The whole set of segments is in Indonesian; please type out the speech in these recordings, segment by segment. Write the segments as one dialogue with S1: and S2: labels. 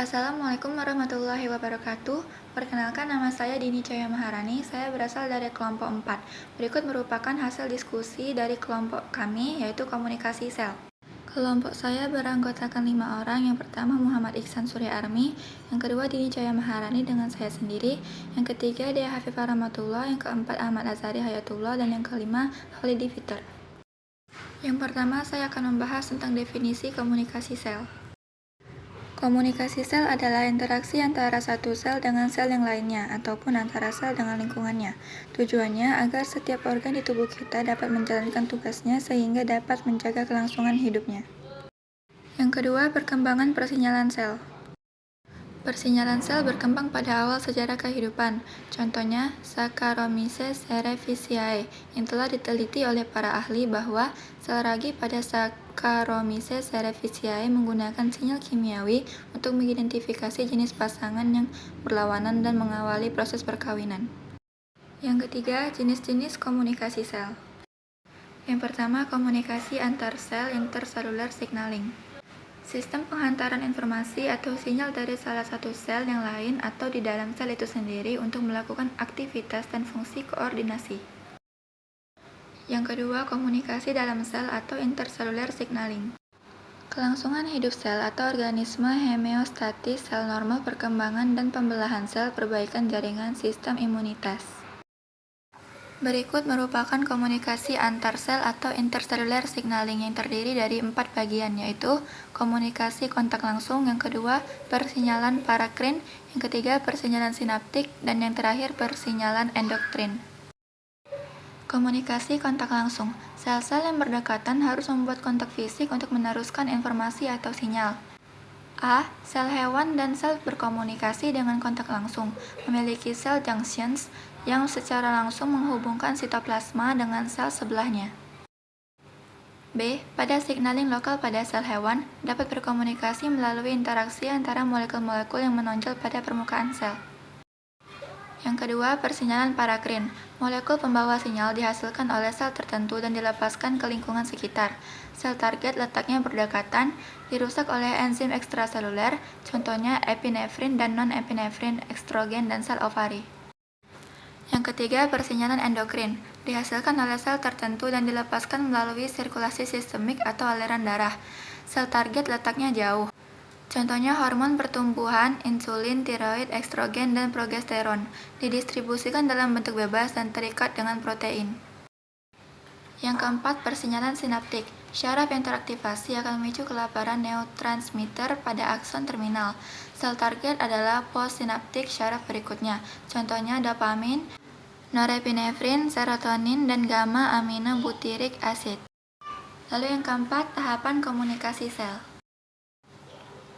S1: Assalamualaikum warahmatullahi wabarakatuh. Perkenalkan, nama saya Dini Cahaya Maharani. Saya berasal dari kelompok 4. Berikut merupakan hasil diskusi dari kelompok kami, yaitu komunikasi sel. Kelompok saya beranggotakan 5 orang. Yang pertama Muhammad Iksan Surya Armi, yang kedua Dini Cahaya Maharani dengan saya sendiri, yang ketiga Dea Hafifah Rahmatullah, yang keempat Ahmad Azhari Hayatullah, dan yang kelima Khalidi Fitur. Yang pertama saya akan membahas tentang definisi komunikasi sel. Komunikasi sel adalah interaksi antara satu sel dengan sel yang lainnya, ataupun antara sel dengan lingkungannya. Tujuannya agar setiap organ di tubuh kita dapat menjalankan tugasnya sehingga dapat menjaga kelangsungan hidupnya. Yang kedua, perkembangan persinyalan sel. Persinyalan sel berkembang pada awal sejarah kehidupan. Contohnya, Saccharomyces cerevisiae yang telah diteliti oleh para ahli bahwa sel ragi pada Saccharomyces cerevisiae menggunakan sinyal kimiawi untuk mengidentifikasi jenis pasangan yang berlawanan dan mengawali proses perkawinan. Yang ketiga, jenis-jenis komunikasi sel. Yang pertama, komunikasi antar sel intercellular signaling. Sistem penghantaran informasi atau sinyal dari salah satu sel yang lain atau di dalam sel itu sendiri untuk melakukan aktivitas dan fungsi koordinasi. Yang kedua, komunikasi dalam sel atau intercellular signaling. Kelangsungan hidup sel atau organisme homeostatis, sel normal, perkembangan dan pembelahan sel, perbaikan jaringan sistem imunitas. Berikut merupakan komunikasi antar sel atau intercellular signaling yang terdiri dari 4 bagian, yaitu komunikasi kontak langsung, yang kedua persinyalan parakrin, yang ketiga persinyalan sinaptik, dan yang terakhir persinyalan endokrin. Komunikasi kontak langsung. Sel-sel yang berdekatan harus membuat kontak fisik untuk meneruskan informasi atau sinyal. A. Sel hewan dan sel berkomunikasi dengan kontak langsung, memiliki cell junctions yang secara langsung menghubungkan sitoplasma dengan sel sebelahnya. B. Pada signaling lokal pada sel hewan, dapat berkomunikasi melalui interaksi antara molekul-molekul yang menonjol pada permukaan sel. Yang kedua, persinyalan parakrin. Molekul pembawa sinyal dihasilkan oleh sel tertentu dan dilepaskan ke lingkungan sekitar. Sel target letaknya berdekatan, dirusak oleh enzim ekstraseluler, contohnya epinefrin dan non-epinefrin, estrogen, dan sel ovari. Yang ketiga, persinyalan endokrin. Dihasilkan oleh sel tertentu dan dilepaskan melalui sirkulasi sistemik atau aliran darah. Sel target letaknya jauh. Contohnya hormon pertumbuhan, insulin, tiroid, estrogen, dan progesteron. Didistribusikan dalam bentuk bebas dan terikat dengan protein. Yang keempat, persinyalan sinaptik. Syaraf yang teraktivasi akan memicu kelaparan neurotransmitter pada akson terminal. Sel target adalah postsinaptik syaraf berikutnya. Contohnya dopamin, norepinefrin, serotonin, dan gamma aminobutyric acid. Lalu yang keempat, tahapan komunikasi sel.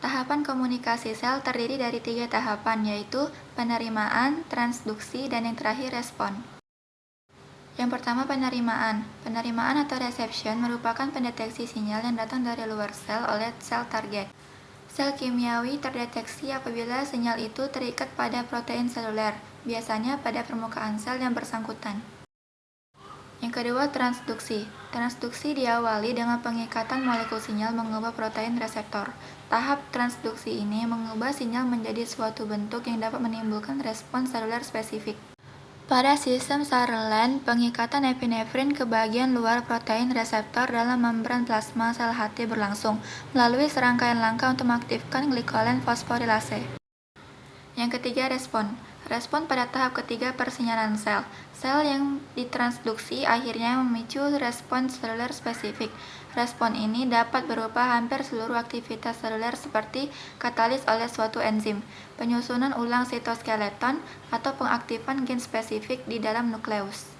S1: Tahapan komunikasi sel terdiri dari 3 tahapan, yaitu penerimaan, transduksi, dan yang terakhir respon. Yang pertama, penerimaan. Penerimaan atau reception merupakan pendeteksi sinyal yang datang dari luar sel oleh sel target. Sel kimiawi terdeteksi apabila sinyal itu terikat pada protein seluler, biasanya pada permukaan sel yang bersangkutan. Yang kedua, transduksi. Transduksi diawali dengan pengikatan molekul sinyal mengubah protein reseptor. Tahap transduksi ini mengubah sinyal menjadi suatu bentuk yang dapat menimbulkan respons seluler spesifik. Pada sistem Sutherland, pengikatan epinefrin ke bagian luar protein reseptor dalam membran plasma sel hati berlangsung melalui serangkaian langkah untuk mengaktifkan glikolen fosforilase. Yang ketiga, respon. Respon pada tahap ketiga persinyalan sel. Sel yang ditransduksi akhirnya memicu respons seluler spesifik. Respon ini dapat berupa hampir seluruh aktivitas seluler seperti katalis oleh suatu enzim, penyusunan ulang sitoskeleton, atau pengaktifan gen spesifik di dalam nukleus.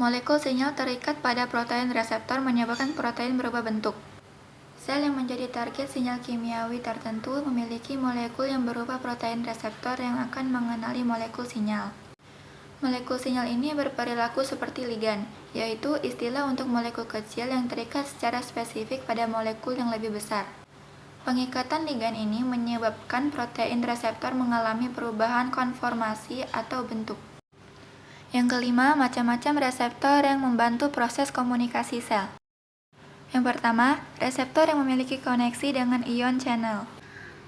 S1: Molekul sinyal terikat pada protein reseptor menyebabkan protein berubah bentuk. Sel yang menjadi target sinyal kimiawi tertentu memiliki molekul yang berupa protein reseptor yang akan mengenali molekul sinyal. Molekul sinyal ini berperilaku seperti ligan, yaitu istilah untuk molekul kecil yang terikat secara spesifik pada molekul yang lebih besar. Pengikatan ligan ini menyebabkan protein reseptor mengalami perubahan konformasi atau bentuk. Yang kelima, macam-macam reseptor yang membantu proses komunikasi sel. Yang pertama, reseptor yang memiliki koneksi dengan ion channel.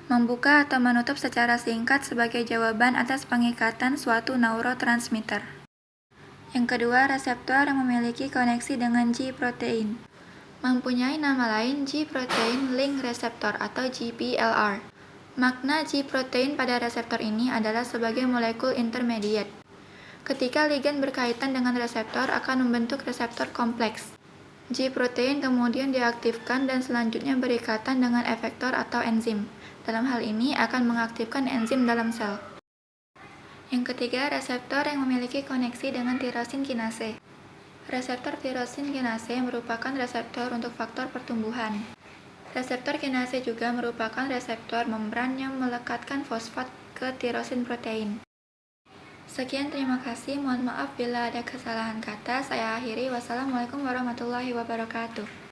S1: Membuka atau menutup secara singkat sebagai jawaban atas pengikatan suatu neurotransmitter. Yang kedua, reseptor yang memiliki koneksi dengan G-protein. Mempunyai nama lain G-protein link receptor atau GPLR. Makna G-protein pada reseptor ini adalah sebagai molekul intermediate. Ketika ligan berkaitan dengan reseptor akan membentuk reseptor kompleks. G-protein kemudian diaktifkan dan selanjutnya berikatan dengan efektor atau enzim. Dalam hal ini akan mengaktifkan enzim dalam sel. Yang ketiga, reseptor yang memiliki koneksi dengan tirosin kinase. Reseptor tirosin kinase merupakan reseptor untuk faktor pertumbuhan. Reseptor kinase juga merupakan reseptor membran yang melekatkan fosfat ke tirosin protein. Sekian, terima kasih. Mohon maaf bila ada kesalahan kata. Saya akhiri. Wassalamualaikum warahmatullahi wabarakatuh.